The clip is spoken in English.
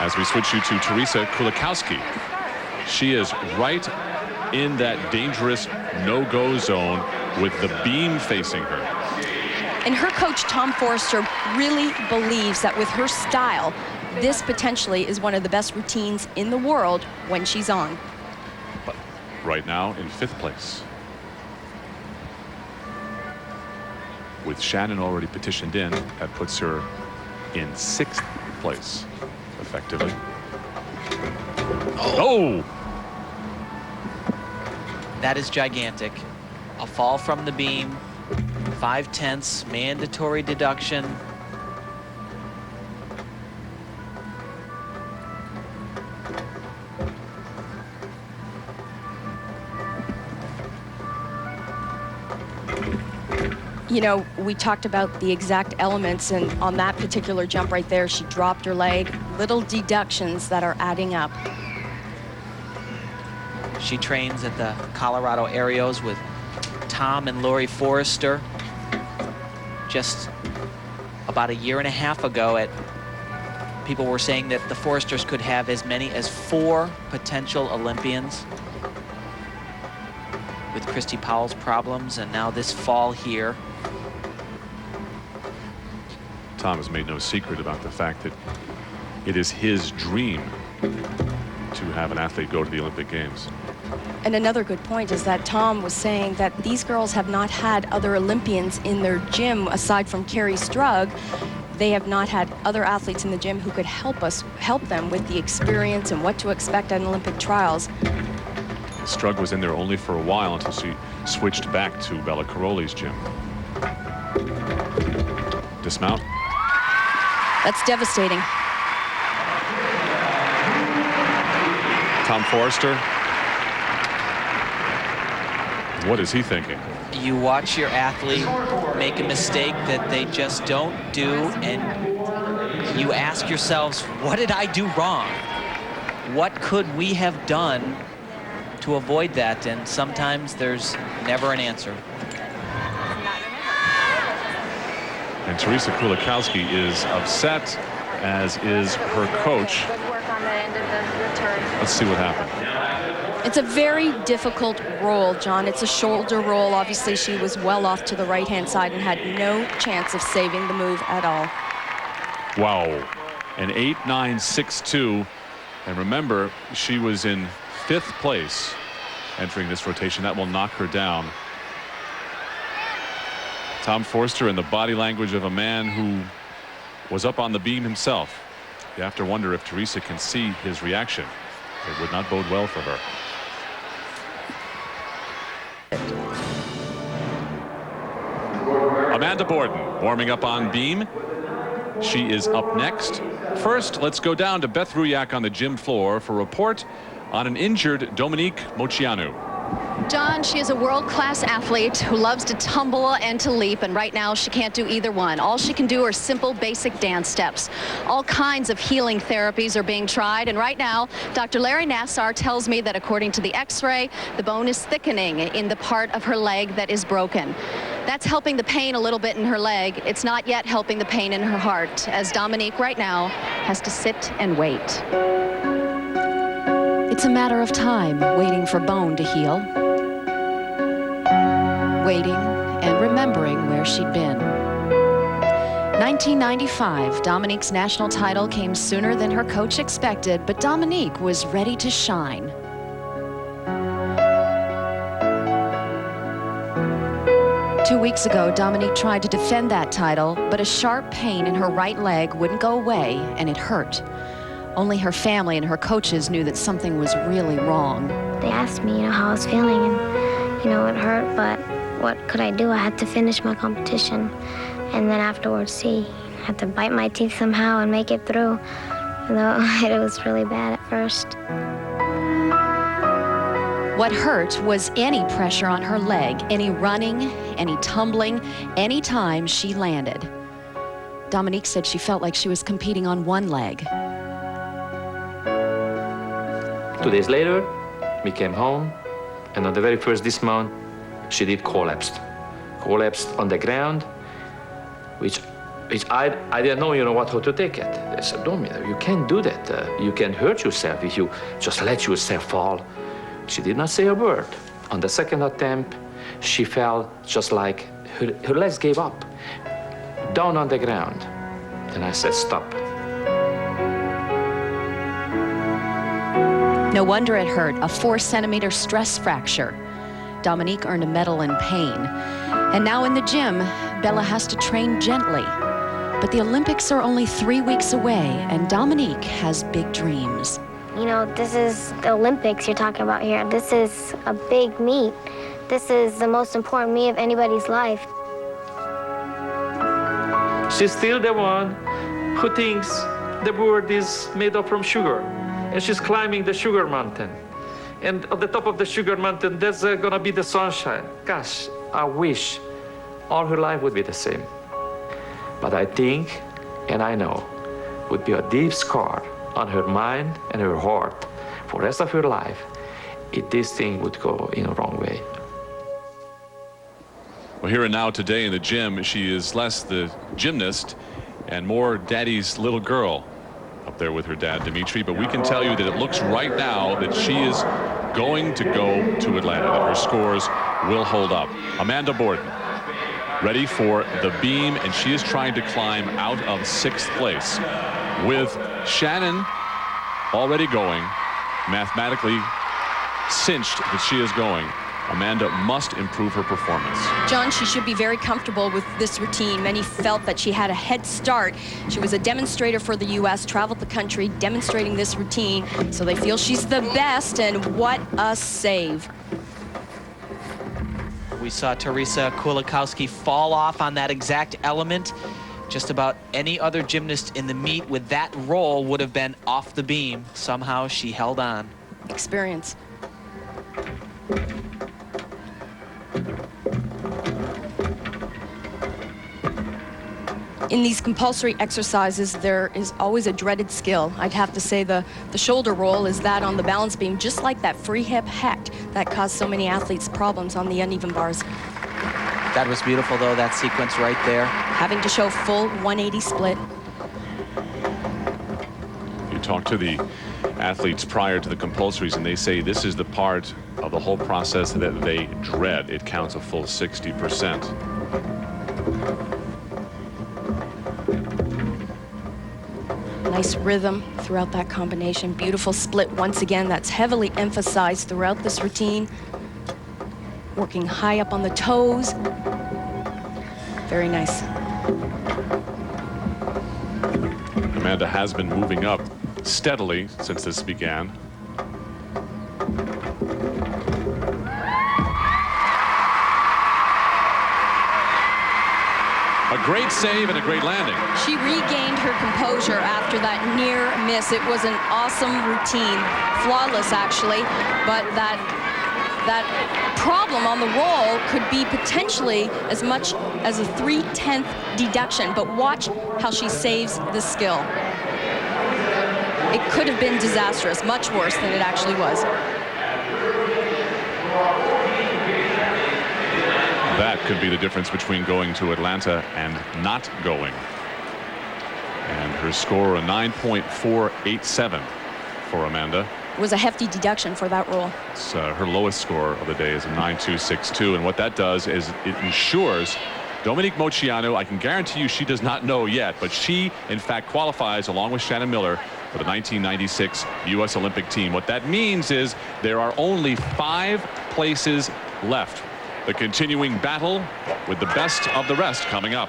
As we switch you to Theresa Kulikowski. She is right in that dangerous no-go zone with the beam facing her. And her coach, Tom Forrester, really believes that with her style, this potentially is one of the best routines in the world when she's on. But right now in 5th place. With Shannon already petitioned in, that puts her in 6th place, effectively. Oh! That is gigantic. A fall from the beam, 5/10, mandatory deduction. You know, we talked about the exact elements, and on that particular jump right there, she dropped her leg. Little deductions that are adding up. She trains at the Colorado Aerials with Tom and Lori Forrester. Just about a year and a half ago, people were saying that the Forresters could have as many as 4 potential Olympians with Christy Powell's problems, and now this fall here. Tom has made no secret about the fact that it is his dream to have an athlete go to the Olympic Games. And another good point is that Tom was saying that these girls have not had other Olympians in their gym aside from Carrie Strug. They have not had other athletes in the gym who could help them with the experience and what to expect at Olympic trials. Strug was in there only for a while until she switched back to Bella Caroli's gym. Dismount. That's devastating. Tom Forrester. What is he thinking? You watch your athlete make a mistake that they just don't do, and you ask yourselves, what did I do wrong? What could we have done to avoid that? And sometimes there's never an answer. And Theresa Kulikowski is upset, as is her coach. Let's see what happened. It's a very difficult roll, John. It's a shoulder roll. Obviously, she was well off to the right-hand side and had no chance of saving the move at all. Wow. An 8.962. And remember, she was in 5th place entering this rotation. That will knock her down. Tom Forrester in the body language of a man who was up on the beam himself. You have to wonder if Theresa can see his reaction. It would not bode well for her. Amanda Borden warming up on beam. She is up next. First, let's go down to Beth Ruyak on the gym floor for a report on an injured Dominique Moceanu. John, she is a world-class athlete who loves to tumble and to leap, and right now she can't do either one. All she can do are simple, basic dance steps. All kinds of healing therapies are being tried, and right now, Dr. Larry Nassar tells me that according to the x-ray, the bone is thickening in the part of her leg that is broken. That's helping the pain a little bit in her leg. It's not yet helping the pain in her heart, as Dominique right now has to sit and wait. It's a matter of time, waiting for bone to heal. Waiting and remembering where she'd been. 1995, Dominique's national title came sooner than her coach expected, but Dominique was ready to shine. Two weeks ago, Dominique tried to defend that title, but a sharp pain in her right leg wouldn't go away, and it hurt. Only her family and her coaches knew that something was really wrong. They asked me, how I was feeling, and, it hurt, but what could I do? I had to finish my competition, and then afterwards, I had to bite my teeth somehow and make it through, though it was really bad at first. What hurt was any pressure on her leg, any running, any tumbling, any time she landed. Dominique said she felt like she was competing on one leg. 2 days later, we came home, and on the very first dismount, she did collapsed on the ground, which I didn't know, how to take it. I said, Dominique, you can't do that. You can hurt yourself if you just let yourself fall. She did not say a word. On the second attempt, she fell just like her legs gave up, down on the ground. And I said, stop. No wonder it hurt, a 4-centimeter stress fracture. Dominique earned a medal in pain. And now in the gym, Bella has to train gently. But the Olympics are only 3 weeks away, and Dominique has big dreams. This is the Olympics you're talking about here. This is a big meet. This is the most important meet of anybody's life. She's still the one who thinks the world is made up from sugar. And she's climbing the sugar mountain. And at the top of the sugar mountain, there's gonna be the sunshine. Gosh, I wish all her life would be the same. But I think, and I know, would be a deep scar on her mind and her heart for the rest of her life if this thing would go in a wrong way. Well, here and now today in the gym, she is less the gymnast and more daddy's little girl up there with her dad, Dimitri. But we can tell you that it looks right now that she is going to go to Atlanta, that her scores will hold up. Amanda Borden, ready for the beam, and she is trying to climb out of 6th place. With Shannon already going, mathematically cinched that she is going, Amanda must improve her performance. John, she should be very comfortable with this routine. Many felt that she had a head start. She was a demonstrator for the U.S., traveled the country demonstrating this routine, so they feel she's the best, and what a save. We saw Theresa Kulikowski fall off on that exact element. Just about any other gymnast in the meet with that roll would have been off the beam. Somehow she held on. Experience. In these compulsory exercises, there is always a dreaded skill. I'd have to say the shoulder roll is that on the balance beam, just like that free hip hack that caused so many athletes problems on the uneven bars. That was beautiful, though, that sequence right there. Having to show full 180 split. You talk to the athletes prior to the compulsories, and they say this is the part of the whole process that they dread. It counts a full 60%. Nice rhythm throughout that combination. Beautiful split once again. That's heavily emphasized throughout this routine. Working high up on the toes. Very nice. Amanda has been moving up steadily since this began. A great save and a great landing. She regained her composure after that near miss. It was an awesome routine. Flawless, actually. But that problem on the roll could be potentially as much as a 3/10 deduction. But watch how she saves the skill. It could have been disastrous, much worse than it actually was. That could be the difference between going to Atlanta and not going. And her score, a 9.487 for Amanda. It was a hefty deduction for that roll. It's, her lowest score of the day is a 9.262, and what that does is it ensures Dominique Moceanu, I can guarantee you she does not know yet, but she in fact qualifies along with Shannon Miller for the 1996 U.S. Olympic team. What that means is there are only 5 places left. The continuing battle with the best of the rest coming up.